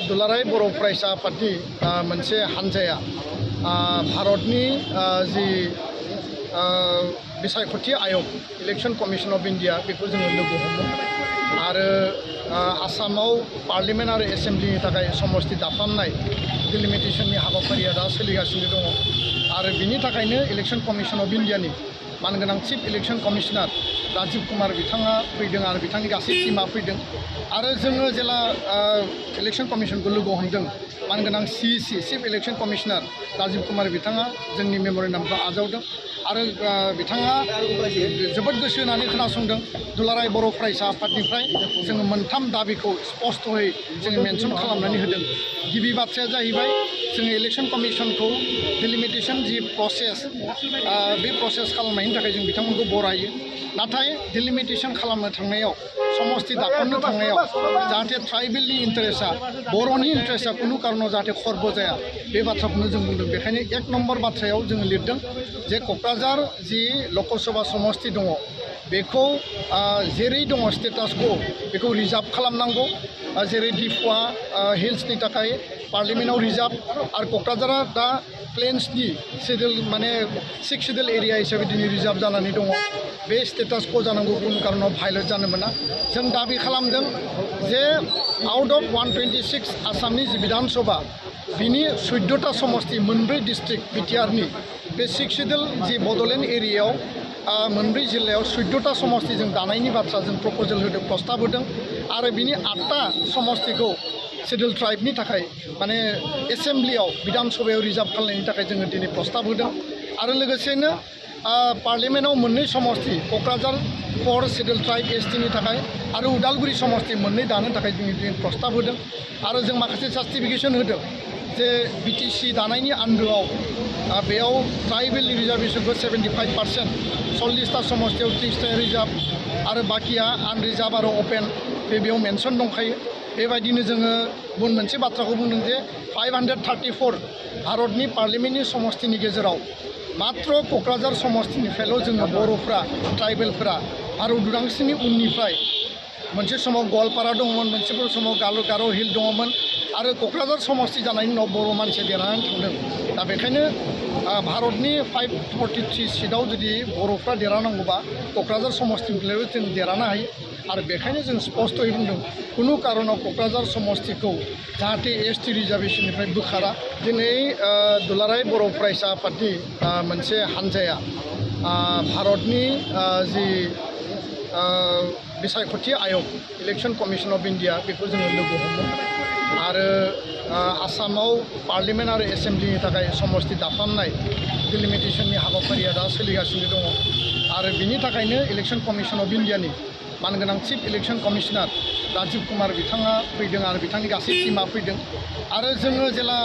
दुलाराय बर' फरायसा आफादनि मोनसे हानजाया भारतनि जि बिसायख'थि आयोग इलेक्शन कमिशन अफ इंडिया बेखौ जोङो लोगो हमो आरो आसामाव पार्लियामेन्ट आरो एसेम्ब्लिनि थाखाय समस्ति दाफामनाय डिलिमिटेशननि हाबाफारिया दा सोलिगासिनो दङ आरो बिनि थाखायनो इलेक्शन कमिशन अफ इंडियानि मानगोनां chief election commissioner Rajiv Kumar बिथाङा फैदों आरो बिथांनि गासै टीमा फैदों आरो जोङो जेला इलेक्शन कमिशनखौ लोगो हमदों मानगोनां CEC chief election commissioner Rajiv Kumar बिथाङा जोंनि मेम'रेन्डामखौ आजावदों आरो बिथाङा जोबोद गोसो होनानै खोनासंदों दुलाराय बर' फरायसा आफादनिफ्राय जोङो मोनथाम दाबिखौ स्पष्टयै जोङो मेनसन खालामनानै होदों। गिबि बाथ्राया जाहैबाय जोङो इलेक्शन कमिशनखौ डिलिमिटेशन जि प्रसेस बे प्रसेस खालामनायनि थाखाय जों बिथांमोनखौ बरायो नाथाय डिलिमिटेशन खालामनो थांनायाव समस्ति दाफामनो थांनायाव जाहाथे ट्राइबेलनि इन्टारेस्टआ बर'नि इन्टारेस्टआ खुनु कारनाव जाहाथे खर्ब जाया बे बाथ्राखौनो जों बुंदों। बेखायनो 1 नम्बर बाथ्रायाव जोङो लिरदों जे क'क्राझार जि लकसभा समस्ति दङ बेखौ जेरै दङ स्टेटास को बेखौ रिजार्भ खालामनांगौ जेरै डिफुआ हिल्सनि थाखाय पार्लियामेन्टआव रिजार्भ आरो क'क्राझारा दा प्लेन्सनि शेड्युल माने 6 शेड्युल एरिया हिसाबै दिनै रिजार्भ जानानै दङ बे स्टेटास को जानांगौ कुनु कारनाव भायलेट जानो मोना। जों दाबि खालामदों जे आउट अफ 126 आसामनि जि विधानसभा बिनि 14टा समस्ति मोनब्रै डिस्ट्रिक्ट बिटिआरनि बे 6 शेड्युल जि बड'लेण्ड एरियायाव मोनब्रै जिल्लायाव 14टा समस्ति जों दानायनि बाथ्रा जों प्रप'जेल होदों प्रस्ताब होदों आरो बिनि 8टा समस्तिखौ शेड्युल ट्राइबनि थाखाय माने एसेम्ब्लियाव विधानसभायाव रिजार्भ खालामनायनि थाखाय जोङो दिनै प्रस्ताब होदों आरो लोगोसेनो पार्लियामेन्टआव मोननै समस्ति क'क्राझार 4 शेड्युल ट्राइब STनि थाखाय आरो उदालगुरि समस्ति मोननै दानो थाखाय जों दिनै प्रस्ताब होदों आरो जों माखासे जास्टिफिकेशन होदों जे BTC दानायनि आन्दोआव बेयाव ट्राइबेल रिजार्भेशनखौ 75% 40टा समस्तियाव 30टा रिजार्भ आरो बाकिया आनरिजार्भ आरो अपेन बेयाव मेनसन दंखायो। बेबायदिनो जोङो गुबुन मोनसे बाथ्राखौ बुंदों जे 534 भारतनि पार्लियामेन्टनि समस्तिनि गेजेराव मात्र क'क्राझार समस्तिनिफ्रायल' जोङो बर'फ्रा ट्राइबेलफ्रा भारत उदांस्रिनि उननिफ्राय मोनसे समाव गवालपारा दंमोन मोनसे समाव गार' हिल दङमोन आरो क'क्राझार समस्ति जानायनि उनाव बर' मानसिया देरहानानै थांदों। दा बेखायनो भारतनि 543 सीटआव जुदि बर'फ्रा देरहानांगौबा क'क्राझार समस्तिनिफ्रायबो जों देरहानो हायो आरो बेखायनो जों स्पष्टयै बुंदों कुनु कारनाव क'क्राझार समस्तिखौ जाहाथे ST रिजार्भेशननिफ्राय बोखारा। दिनै दुलाराय बर' फरायसा आफादनि मोनसे हानजाया भारतनि जि बिसायख'थि आयोग इलेक्शन कमिशन अफ इंडिया बेखौ जोङो लोगो हमो आरो आसामाव पार्लियामेन्ट आरो एसेम्ब्लिनि थाखाय समस्ति दाफामनाय डिलिमिटेशननि हाबाफारिया दा सोलिगासिनो दङ आरो बिनि थाखायनो इलेक्शन कमिशन अफ इंडियानि मानगोनां chief election commissioner Rajiv Kumar बिथाङा फैदों आरो बिथांनि गासै टीमा फैदों आरो जोङो जेला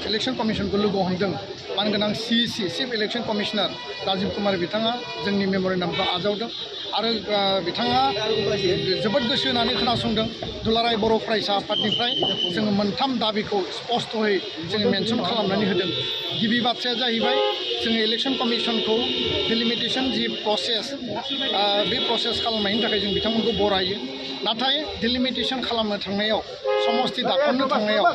इलेक्शन कमिशनखौ लोगो हमदों मानगोनां CEC chief election commissioner Rajiv Kumar बिथाङा जोंनि मेम'रेन्डामखौ आजावदों आरो बिथाङा जोबोद गोसो होनानै खोनासंदों दुलाराय बर' फरायसा आफादनिफ्राय जोङो मोनथाम दाबिखौ स्पष्टयै जोङो मेनसन खालामनानै होदों। गिबि बाथ्राया जाहैबाय जोङो इलेक्शन कमिशनखौ डिलिमिटेशन जि प्रसेस बे प्रसेस खालामनायनि थाखाय जों बिथांमोनखौ बरायो नाथाय डिलिमिटेशन खालामनो थांनायाव समस्ति दाफामनो थांनायाव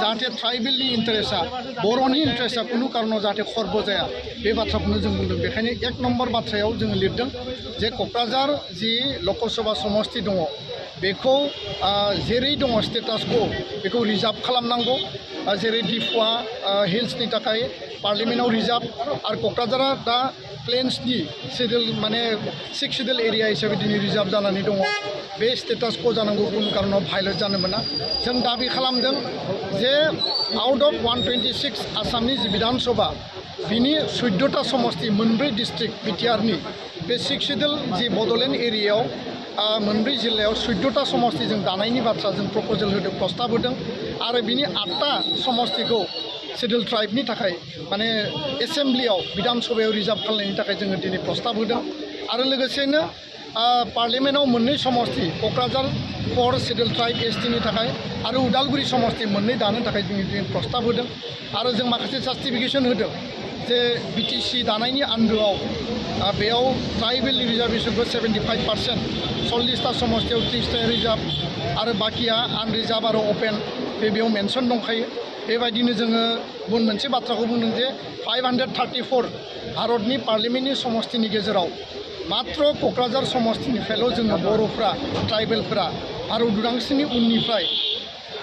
जाहाथे ट्राइबेलनि इन्टारेस्टआ बर'नि इन्टारेस्टआ खुनु कारनाव जाहाथे खर्ब जाया बे बाथ्राखौनो जों बुंदों। बेखायनो 1 नम्बर बाथ्रायाव जोङो लिरदों जे क'क्राझार जि लकसभा समस्ति दङ बेखौ जेरै दङ स्टेटास को बेखौ रिजार्भ खालामनांगौ जेरै डिफुआ हिल्सनि थाखाय पार्लियामेन्टआव रिजार्भ आरो क'क्राझारा दा प्लेन्सनि शेड्युल माने 6 शेड्युल एरिया हिसाबै दिनै रिजार्भ जानानै दङ बे स्टेटास को जानांगौ कुनु कारनाव भायलेट जानो मोना। जों दाबि खालामदों जे आउट अफ 126 आसामनि जि विधानसभा बिनि 14टा समस्ति मोनब्रै डिस्ट्रिक्ट बिटिआरनि बे 6 शेड्युल जि बड'लेण्ड एरियायाव मोनब्रै जिल्लायाव 14टा समस्ति जों दानायनि बाथ्रा जों प्रप'जेल होदों प्रस्ताब होदों आरो बिनि 8टा समस्तिखौ शेड्युल ट्राइबनि थाखाय माने एसेम्ब्लियाव विधानसभायाव रिजार्भ खालामनायनि थाखाय जोङो दिनै प्रस्ताब होदों आरो लोगोसेनो पार्लियामेन्टआव मोननै समस्ति क'क्राझार 4 शेड्युल ट्राइब STनि थाखाय आरो उदालगुरि समस्ति मोननै दानो थाखाय जों दिनै प्रस्ताब होदों आरो जों माखासे जास्टिफिकेशन होदों जे BTC दानायनि आन्दोआव बेयाव ट्राइबेल रिजार्भेशनखौ 75% 40टा समस्तियाव 30टा रिजार्भ आरो बाकिया आनरिजार्भ आरो अपेन बेयाव मेनसन दंखायो बेबायदिनो जोङो गुबुन मोनसे बाथ्राखौ बुंदों जे 534 भारतनि पार्लियामेन्टनि समस्तिनि गेजेराव मात्र क'क्राझार समस्तिनिफ्रायल' जोङो बर'फ्रा ट्राइबेलफ्रा भारत उदांस्रिनि उननिफ्राय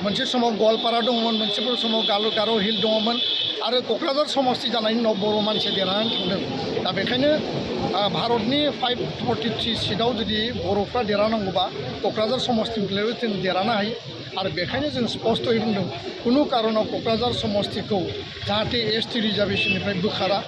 मोनसे समाव गवालपारा दंमोन मोनसे समाव गार' हिल दङमोन आरो क'क्राझार समस्ति जानायनि उनाव बर' मानसिया देरहानानै थांदों दा बेखायनो भारतनि 543 सिटआव जुदि बर'फ्रा देरहानांगौबा क'क्राझार समस्तिनिफ्रायबो जों देरहानो हायो आरो बेखायनो जों स्पष्टयै बुंदों कुनु कारनाव क'क्राझार समस्तिखौ जाहाथे ST रिजार्भेसननिफ्राय बोखारा